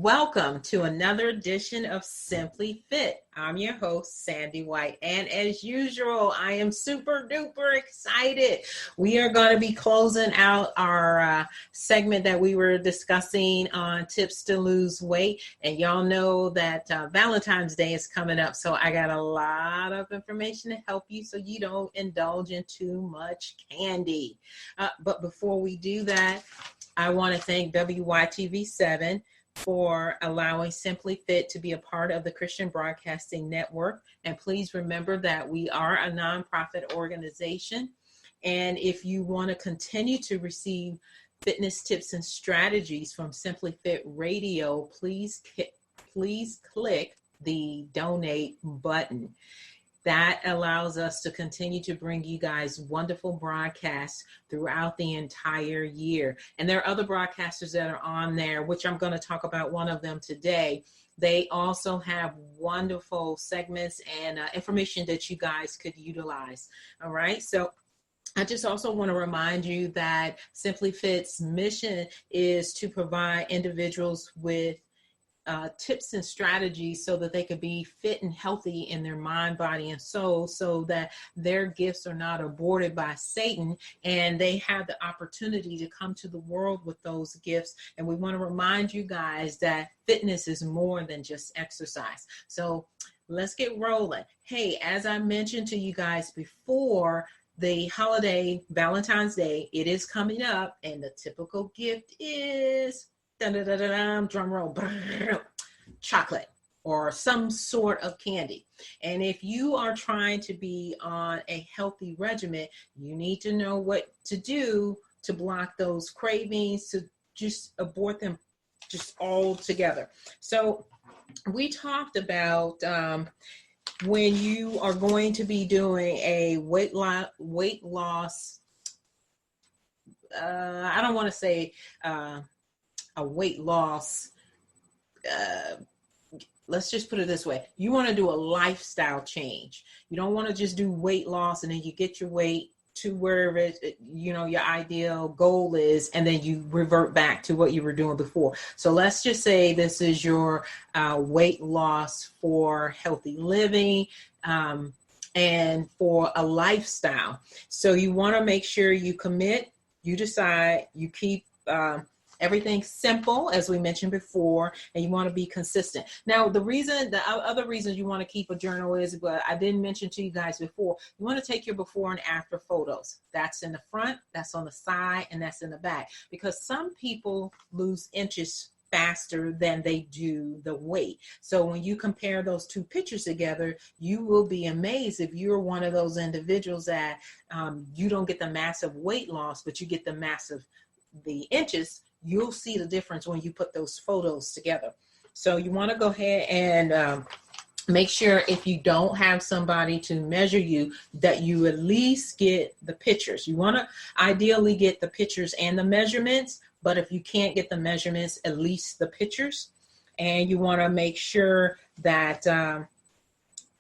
Welcome to another edition of Simply Fit. I'm your host, Sandy White, and as usual, I am super duper excited. We are going to be closing out our segment that we were discussing on tips to lose weight, and y'all know that Valentine's Day is coming up, so I got a lot of information to help you so you don't indulge in too much candy. But before we do that, I want to thank WYTV7 for allowing Simply Fit to be a part of the Christian Broadcasting Network. And please remember that we are a nonprofit organization. And if you want to continue to receive fitness tips and strategies from Simply Fit Radio, please click the donate button. That allows us to continue to bring you guys wonderful broadcasts throughout the entire year. And there are other broadcasters that are on there, which I'm going to talk about one of them today. They also have wonderful segments and information that you guys could utilize. All right. So I just also want to remind you that Simply Fit's mission is to provide individuals with tips and strategies so that they could be fit and healthy in their mind, body, and soul, so that their gifts are not aborted by Satan and they have the opportunity to come to the world with those gifts. And we want to remind you guys that fitness is more than just exercise. So let's get rolling. Hey, as I mentioned to you guys before, the holiday, Valentine's Day, it is coming up, and the typical gift is drum roll, chocolate or some sort of candy. And if you are trying to be on a healthy regimen, you need to know what to do to block those cravings, to just abort them just all together. So we talked about when you are going to be doing a weight loss, I don't want to say a weight loss, let's just put it this way. You want to do a lifestyle change. You don't want to just do weight loss and then you get your weight to wherever your ideal goal is, and then you revert back to what you were doing before. So let's just say this is your weight loss for healthy living and for a lifestyle. So you want to make sure you commit, you decide, you keep everything simple, as we mentioned before, and you want to be consistent. Now, the other reason you want to keep a journal is, but I didn't mention to you guys before, you want to take your before and after photos. That's in the front, that's on the side, and that's in the back. Because some people lose inches faster than they do the weight. So when you compare those two pictures together, you will be amazed if you're one of those individuals that you don't get the massive weight loss, but you get the inches. You'll see the difference when you put those photos together. So you want to go ahead and make sure, if you don't have somebody to measure you, that you at least get the pictures. You want to ideally get the pictures and the measurements, but if you can't get the measurements, at least the pictures. And you want to make sure that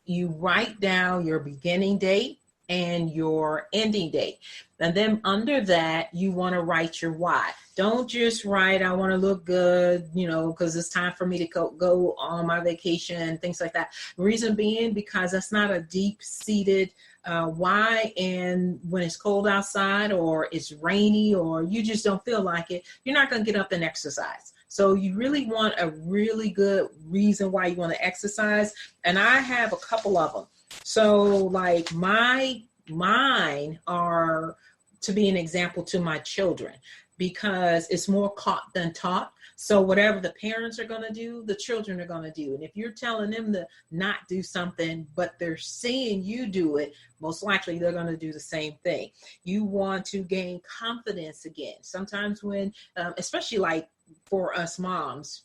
you write down your beginning date and your ending date. And then under that, you want to write your why. Don't just write, I want to look good, because it's time for me to go on my vacation, things like that. Reason being, because that's not a deep-seated why. And when it's cold outside or it's rainy or you just don't feel like it, you're not going to get up and exercise. So you really want a really good reason why you want to exercise. And I have a couple of them. So like mine are to be an example to my children, because it's more caught than taught. So whatever the parents are going to do, the children are going to do. And if you're telling them to not do something, but they're seeing you do it, most likely they're going to do the same thing. You want to gain confidence again. Sometimes when, especially like for us moms,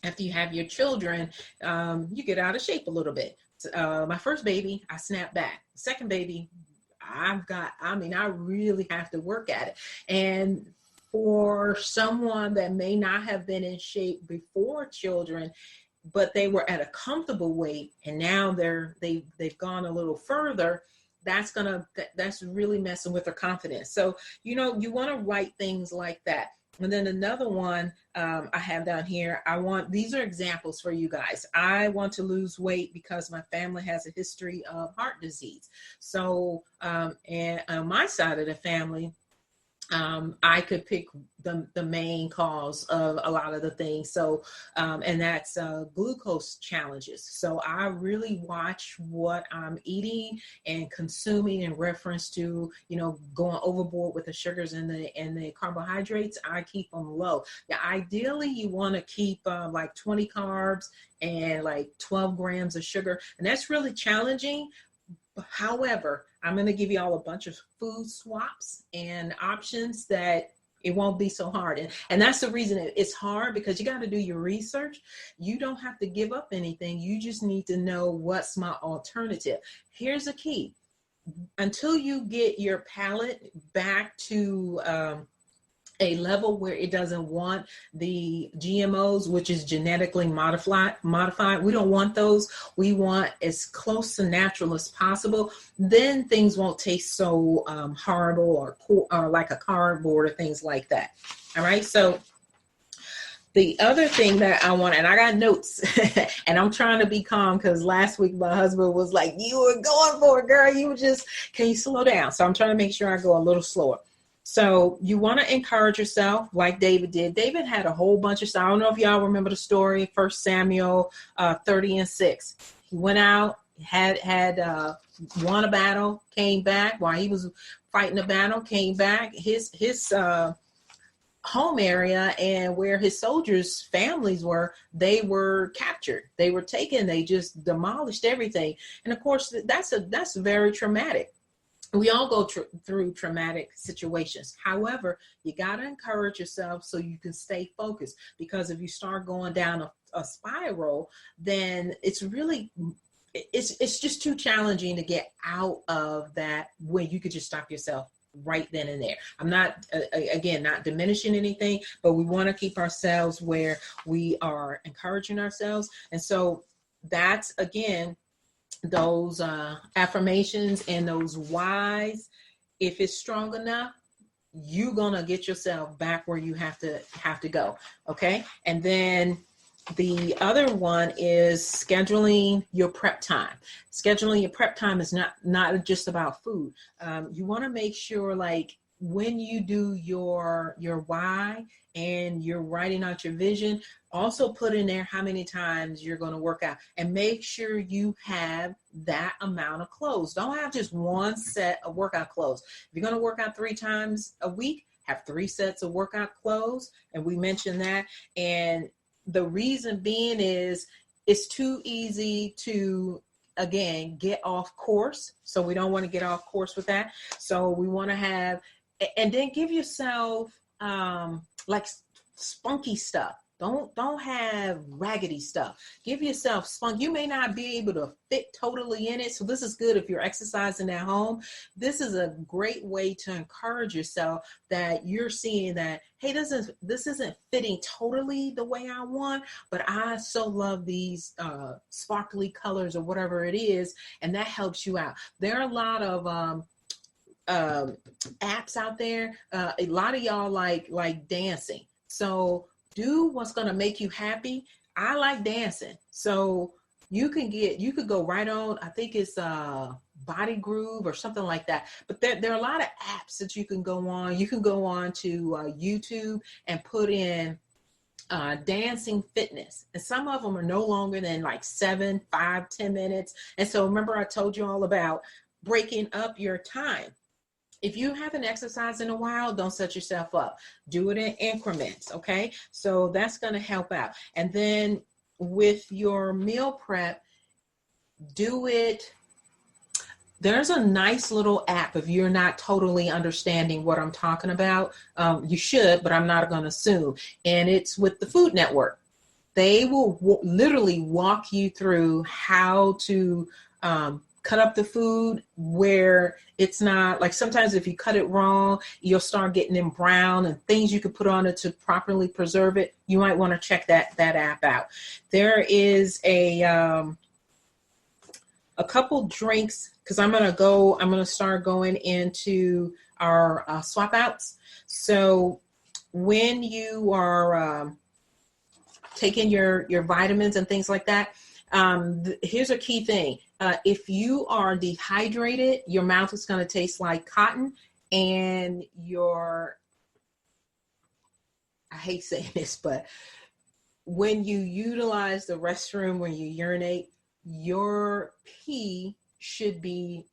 after you have your children, you get out of shape a little bit. My first baby, I snapped back. Second baby, I really have to work at it. And for someone that may not have been in shape before children, but they were at a comfortable weight, and now they've gone a little further, that's really messing with their confidence. So, you want to write things like that. And then another one I have down here, these are examples for you guys. I want to lose weight because my family has a history of heart disease. So, and on my side of the family, I could pick the main cause of a lot of the things. So, and that's glucose challenges. So I really watch what I'm eating and consuming in reference to, going overboard with the sugars and the carbohydrates. I keep them low. Yeah, ideally you want to keep like 20 carbs and like 12 grams of sugar. And that's really challenging. However, I'm going to give you all a bunch of food swaps and options that it won't be so hard. And that's the reason it's hard, because you got to do your research. You don't have to give up anything. You just need to know what's my alternative. Here's the key. Until you get your palate back to a level where it doesn't want the GMOs, which is genetically modified. We don't want those. We want as close to natural as possible. Then things won't taste so horrible or like a cardboard or things like that. All right. So the other thing that I want, and I got notes and I'm trying to be calm because last week my husband was like, you were going for it, girl. Can you slow down? So I'm trying to make sure I go a little slower. So you want to encourage yourself like David did. David had a whole bunch of stuff. I don't know if y'all remember the story, 1 Samuel 30:6. He went out, had won a battle, came back. While he was fighting the battle, came back. His home area and where his soldiers' families were, they were captured. They were taken. They just demolished everything. And of course, that's very traumatic. We all go through traumatic situations. However, you got to encourage yourself so you can stay focused, because if you start going down a spiral, then it's just too challenging to get out of that when you could just stop yourself right then and there. I'm not, again, not diminishing anything, but we want to keep ourselves where we are encouraging ourselves. And so that's, again, those affirmations and those whys. If it's strong enough, you're gonna get yourself back where you have to go. Okay. And then the other one is scheduling your prep time. Scheduling your prep time is not just about food. You want to make sure, like, when you do your why and you're writing out your vision, also put in there how many times you're going to work out, and make sure you have that amount of clothes. Don't have just one set of workout clothes. If you're going to work out 3 times a week, have 3 sets of workout clothes. And we mentioned that. And the reason being is it's too easy to, again, get off course. So we don't want to get off course with that. So we want to have, and then give yourself like spunky stuff. Don't have raggedy stuff. Give yourself spunk. You may not be able to fit totally in it. So this is good if you're exercising at home. This is a great way to encourage yourself that you're seeing that, hey, this isn't fitting totally the way I want, but I so love these sparkly colors or whatever it is. And that helps you out. There are a lot of apps out there. A lot of y'all like dancing. So do what's going to make you happy. I like dancing. So you could go right on. I think it's Body Groove or something like that. But there are a lot of apps that you can go on. You can go on to YouTube and put in dancing fitness. And some of them are no longer than like 7, 5, 10 minutes. And so remember, I told you all about breaking up your time. If you haven't exercised in a while, don't set yourself up. Do it in increments, okay? So that's going to help out. And then with your meal prep, do it. There's a nice little app if you're not totally understanding what I'm talking about. You should, but I'm not going to assume. And it's with the Food Network. They will literally walk you through how to cut up the food where it's not, like, sometimes if you cut it wrong, you'll start getting them brown, and things you could put on it to properly preserve it. You might want to check that app out. There is a couple drinks, because I'm going to start going into our swap outs. So when you are taking your vitamins and things like that, here's a key thing. If you are dehydrated, your mouth is going to taste like cotton, and I hate saying this, but when you utilize the restroom, when you urinate, your pee should be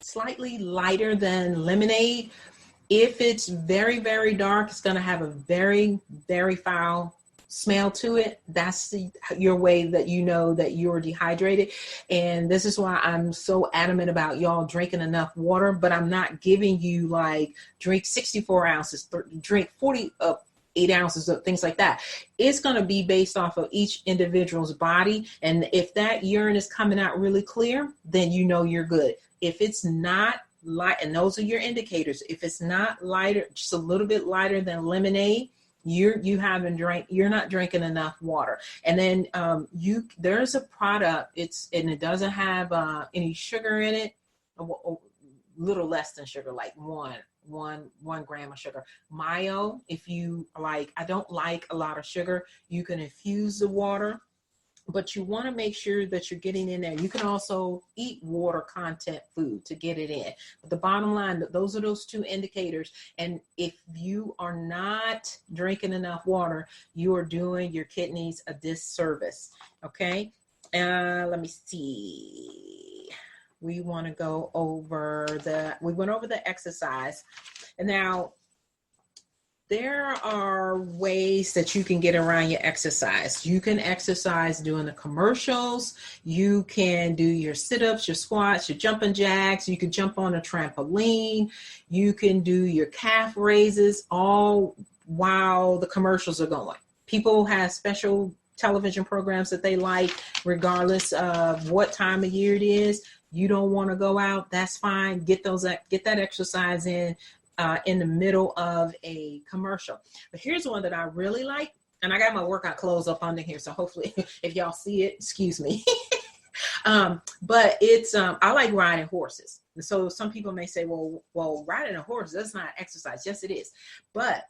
slightly lighter than lemonade. If it's very, very dark, it's going to have a very, very foul smell to it. That's your way that you know that you're dehydrated. And this is why I'm so adamant about y'all drinking enough water, but I'm not giving you like drink 64 ounces, drink 48 ounces of things like that. It's going to be based off of each individual's body. And if that urine is coming out really clear, then you know you're good. If it's not light, and those are your indicators, if it's not lighter, just a little bit lighter than lemonade, you're not drinking enough water. And then there's a product, and it doesn't have any sugar in it, a little less than sugar, like one gram of sugar. Mayo, if you like, I don't like a lot of sugar, you can infuse the water, but you want to make sure that you're getting in there. You can also eat water content food to get it in. But the bottom line, those are those two indicators. And if you are not drinking enough water, you are doing your kidneys a disservice. Okay. Let me see. We want to go over we went over the exercise. And now, there are ways that you can get around your exercise. You can exercise doing the commercials. You can do your sit-ups, your squats, your jumping jacks. You can jump on a trampoline. You can do your calf raises, all while the commercials are going. People have special television programs that they like, regardless of what time of year it is. You don't want to go out, that's fine. Get that exercise in the middle of a commercial. But here's one that I really like, and I got my workout clothes up under here, so hopefully if y'all see it, excuse me. But it's I like riding horses. And so some people may say, well, riding a horse, that's not exercise. Yes, it is. But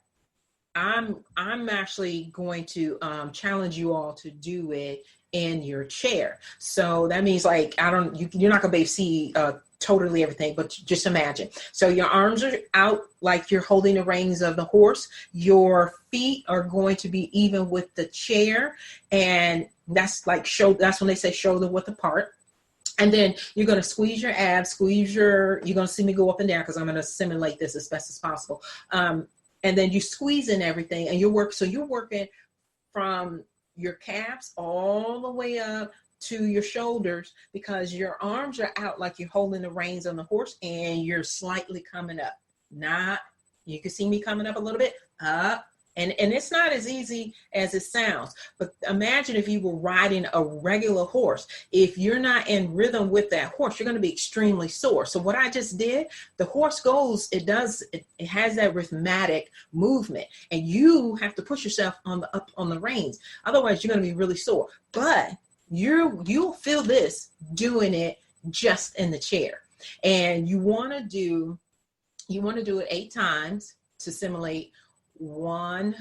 I'm actually going to challenge you all to do it in your chair. So that means like you're not gonna be able to see totally everything, but just imagine. So your arms are out like you're holding the reins of the horse. Your feet are going to be even with the chair, and that's like that's when they say shoulder width apart. And then you're going to squeeze your abs, you're going to see me go up and down because I'm going to simulate this as best as possible. And then you squeeze in everything, and you're working from your calves all the way up to your shoulders, because your arms are out like you're holding the reins on the horse, and you're slightly coming up. You can see me coming up a little bit, up. And it's not as easy as it sounds. But imagine if you were riding a regular horse. If you're not in rhythm with that horse, you're going to be extremely sore. So what I just did, the horse goes, it has that rhythmic movement, and you have to push yourself up on the reins. Otherwise, you're going to be really sore. But you'll feel this doing it just in the chair. And you want to do it 8 times to simulate one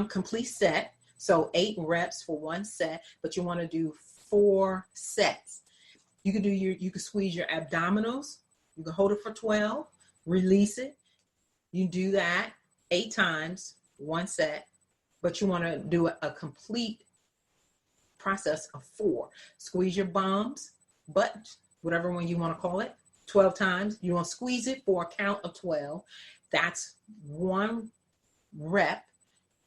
complete set. So 8 reps for 1 set, but you want to do 4 sets. You can squeeze your abdominals. You can hold it for 12, release it. You do that 8 times, 1 set, but you want to do a complete process of 4. Squeeze your bums, butt, whatever one you want to call it, 12 times. You want to squeeze it for a count of 12. That's 1 rep,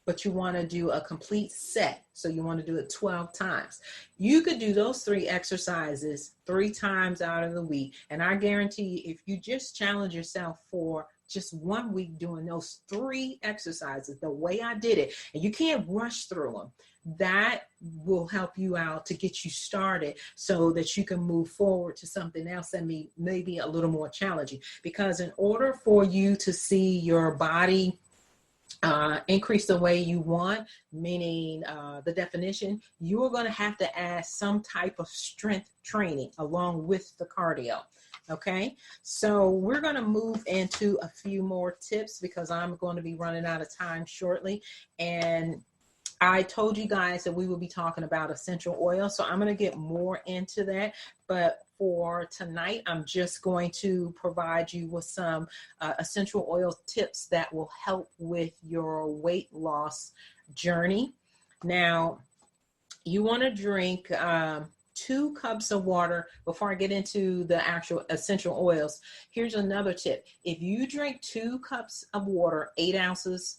but you want to do a complete set. So you want to do it 12 times. You could do those 3 exercises 3 times out of the week. And I guarantee you, if you just challenge yourself for just 1 week doing those 3 exercises the way I did it, and you can't rush through them, that will help you out to get you started so that you can move forward to something else that maybe a little more challenging. Because in order for you to see your body increase the way you want, meaning the definition, you are going to have to add some type of strength training along with the cardio. Okay, so we're going to move into a few more tips because I'm going to be running out of time shortly. And I told you guys that we will be talking about essential oil, so I'm going to get more into that. But for tonight, I'm just going to provide you with some essential oil tips that will help with your weight loss journey. Now, you want to drink 2 cups of water before I get into the actual essential oils. Here's another tip. If you drink 2 cups of water, 8 ounces,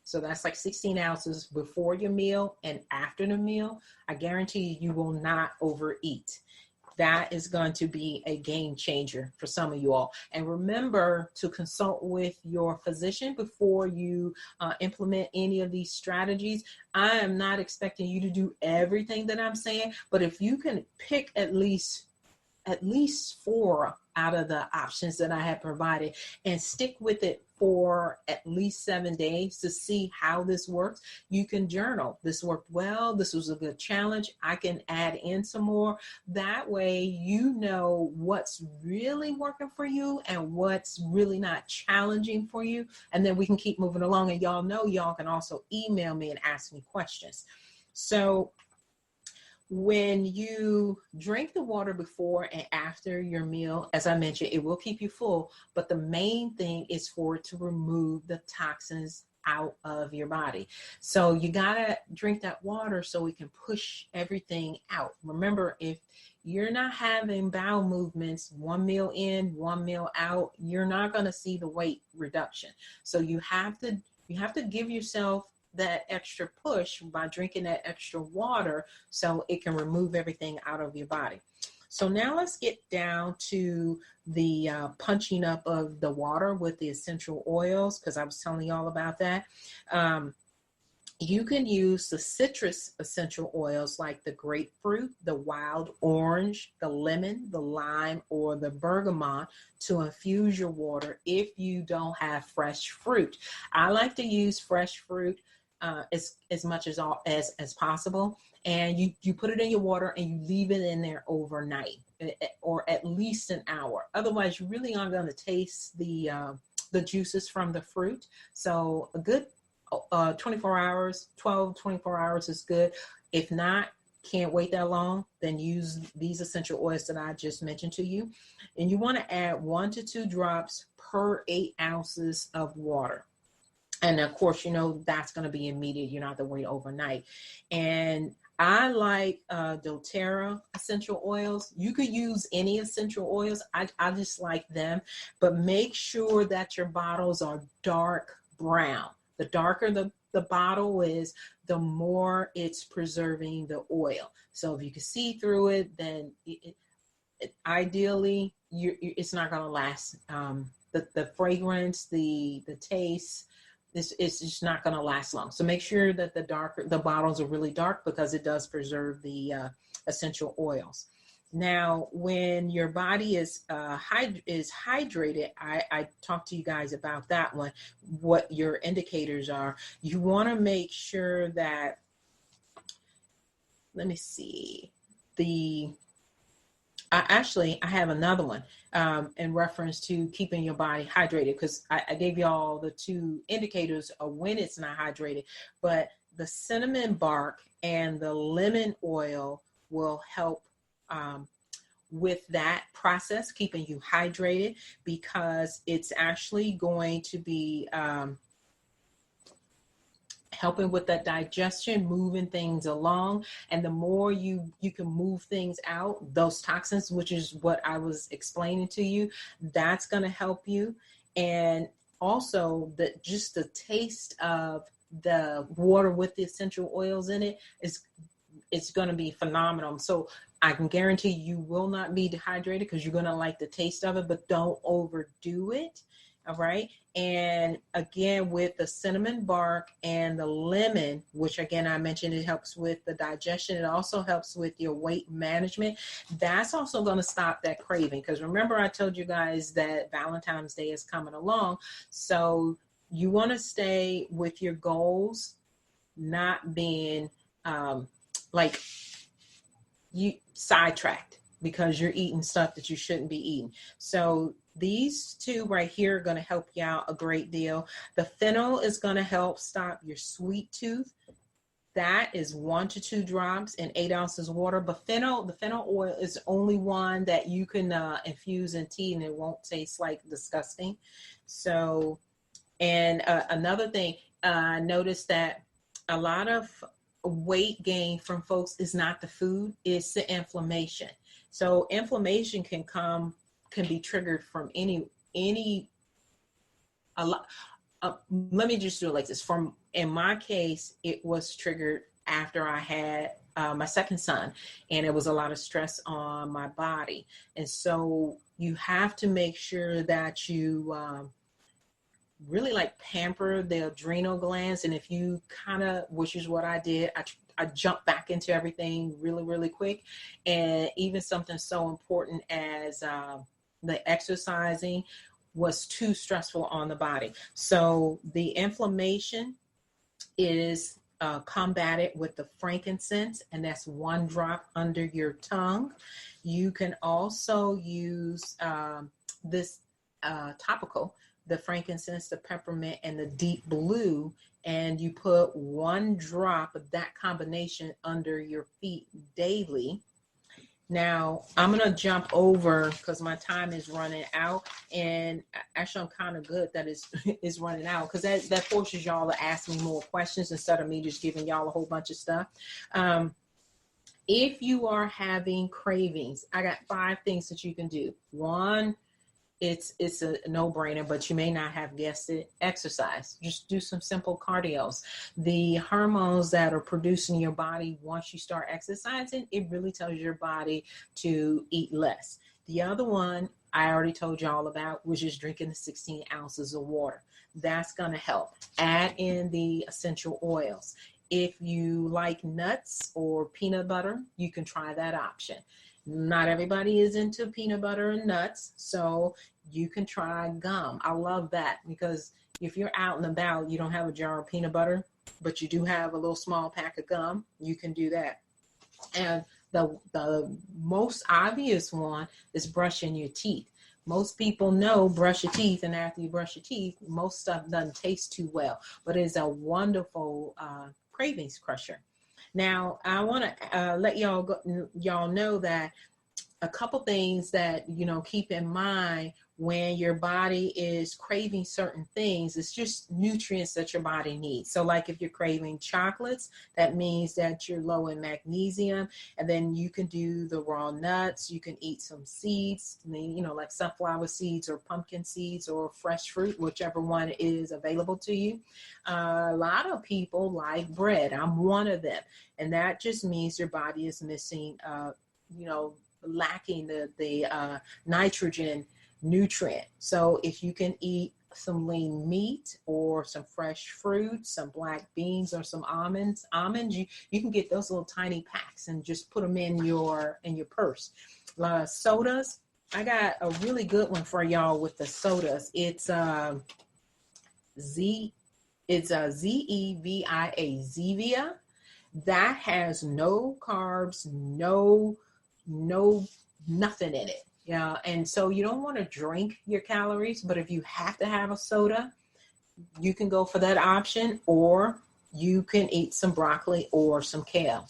so that's like 16 ounces before your meal and after the meal, I guarantee you will not overeat. That is going to be a game changer for some of you all. And remember to consult with your physician before you implement any of these strategies. I am not expecting you to do everything that I'm saying, but if you can pick at least 4 out of the options that I have provided and stick with it for at least 7 days to see how this works. You can journal. This worked well. This was a good challenge. I can add in some more. That way you know what's really working for you and what's really not challenging for you. And then we can keep moving along. And y'all know y'all can also email me and ask me questions. So when you drink the water before and after your meal, as I mentioned, it will keep you full, but the main thing is for it to remove the toxins out of your body. So you gotta drink that water so we can push everything out. Remember, if you're not having bowel movements, 1 meal in, 1 meal out, you're not gonna see the weight reduction. So you have to give yourself that extra push by drinking that extra water so it can remove everything out of your body. So now let's get down to the punching up of the water with the essential oils, because I was telling you all about that. You can use the citrus essential oils like the grapefruit, the wild orange, the lemon, the lime, or the bergamot to infuse your water if you don't have fresh fruit. I like to use fresh fruit as much as possible, and you put it in your water and you leave it in there overnight or at least an hour. Otherwise, you really aren't going to taste the juices from the fruit. So a good 24 hours, 24 hours is good. If not, can't wait that long, then use these essential oils that I just mentioned to you. And you want to add 1 to 2 drops per 8 ounces of water. And of course, you know, that's going to be immediate. You're not going to wait overnight. And I like doTERRA essential oils. You could use any essential oils. I just like them. But make sure that your bottles are dark brown. The darker the bottle is, the more it's preserving the oil. So if you can see through it, then ideally, it's not going to last. The fragrance, the taste, it's just not going to last long. So make sure that the bottles are really dark, because it does preserve the essential oils. Now, when your body is hydrated, I talked to you guys about that one, what your indicators are. You want to make sure that, let me see, I have another one in reference to keeping your body hydrated, because I gave you all the 2 indicators of when it's not hydrated, but the cinnamon bark and the lemon oil will help with that process, keeping you hydrated, because it's actually going to be helping with that digestion, moving things along. And the more you can move things out, those toxins, which is what I was explaining to you, that's going to help you. And also just the taste of the water with the essential oils in it it's going to be phenomenal. So I can guarantee you will not be dehydrated, because you're going to like the taste of it, but don't overdo it. All right. And again, with the cinnamon bark and the lemon, which again, I mentioned, it helps with the digestion. It also helps with your weight management. That's also going to stop that craving. Because remember, I told you guys that Valentine's Day is coming along. So you want to stay with your goals, not being like you sidetracked because you're eating stuff that you shouldn't be eating. So these two right here are going to help you out a great deal. The fennel is going to help stop your sweet tooth. That is 1 to 2 drops in 8 ounces of water. But the fennel oil is the only one that you can infuse in tea, and it won't taste like disgusting. So, and another thing, I noticed that a lot of weight gain from folks is not the food, it's the inflammation. So inflammation can be triggered from a lot. Let me just do it like this. In my case, it was triggered after I had my second son, and it was a lot of stress on my body. And so you have to make sure that you really like pamper the adrenal glands. And if you which is what I did, I jumped back into everything really, really quick. And even something so important as the exercising was too stressful on the body. So the inflammation is combated with the frankincense, and that's 1 drop under your tongue. You can also use this topical, the frankincense, the peppermint, and the deep blue, and you put 1 drop of that combination under your feet daily. Now, I'm going to jump over because my time is running out, and actually I'm kind of good that it's running out, because that forces y'all to ask me more questions instead of me just giving y'all a whole bunch of stuff. If you are having cravings, I got 5 things that you can do. 1, it's a no-brainer, but you may not have guessed it. Exercise. Just do some simple cardios. The hormones that are produced in your body once you start exercising, it really tells your body to eat less. The other one I already told you all about, which is drinking the 16 ounces of water. That's going to help. Add in the essential oils. If you like nuts or peanut butter, you can try that option. Not everybody is into peanut butter and nuts, so you can try gum. I love that, because if you're out and about, you don't have a jar of peanut butter, but you do have a little small pack of gum, you can do that. And the most obvious one is brushing your teeth. Most people know brush your teeth, and after you brush your teeth, most stuff doesn't taste too well, but it's a wonderful cravings crusher. Now, I want to let y'all know that a couple things that, keep in mind when your body is craving certain things. It's just nutrients that your body needs. So like if you're craving chocolates, that means that you're low in magnesium. And then you can do the raw nuts. You can eat some seeds, like sunflower seeds or pumpkin seeds or fresh fruit, whichever one is available to you. A lot of people like bread. I'm one of them. And that just means your body is missing, lacking the nitrogen nutrient. So if you can eat some lean meat or some fresh fruit, some black beans or some almonds, you can get those little tiny packs and just put them in your purse. Sodas, I got a really good one for y'all with the sodas. It's Zevia, Zevia. That has no carbs, nothing in it. Yeah, and so you don't want to drink your calories, but if you have to have a soda, you can go for that option, or you can eat some broccoli or some kale.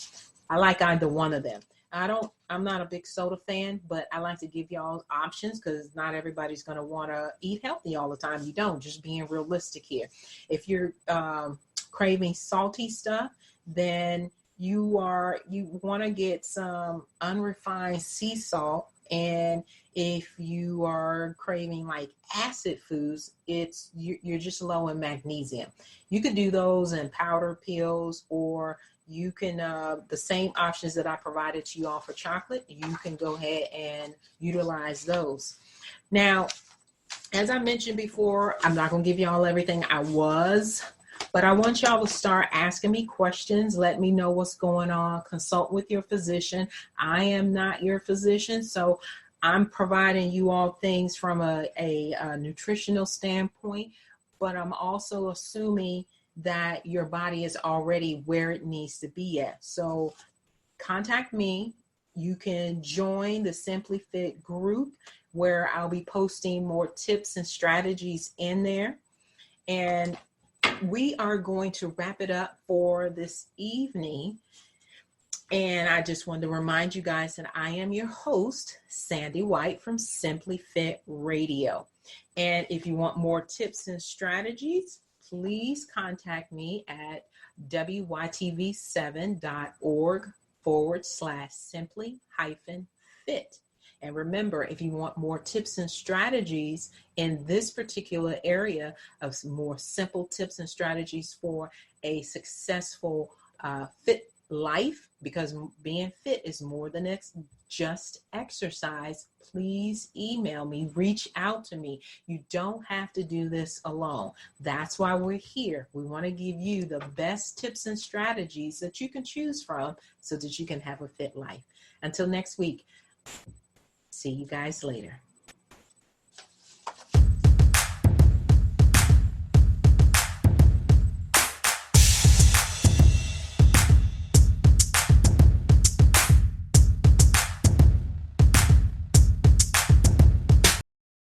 I like either one of them. I'm not a big soda fan, but I like to give y'all options because not everybody's going to want to eat healthy all the time. You don't, just being realistic here. If you're craving salty stuff, then you want to get some unrefined sea salt. And if you are craving like acid foods, you're just low in magnesium. You could do those in powder pills, or you can the same options that I provided to you all for chocolate, you can go ahead and utilize those. Now, as I mentioned before, I'm not going to give y'all everything but I want y'all to start asking me questions. Let me know what's going on. Consult with your physician. I am not your physician, so I'm providing you all things from a nutritional standpoint. but I'm also assuming that your body is already where it needs to be at. So contact me. You can join the Simply Fit group where I'll be posting more tips and strategies in there. And we are going to wrap it up for this evening. And I just wanted to remind you guys that I am your host, Sandy White from Simply Fit Radio. And if you want more tips and strategies, please contact me at wytv7.org/simply-fit. And remember, if you want more tips and strategies in this particular area of some more simple tips and strategies for a successful fit life, because being fit is more than just exercise, please email me, reach out to me. You don't have to do this alone. That's why we're here. We want to give you the best tips and strategies that you can choose from so that you can have a fit life. Until next week, see you guys later.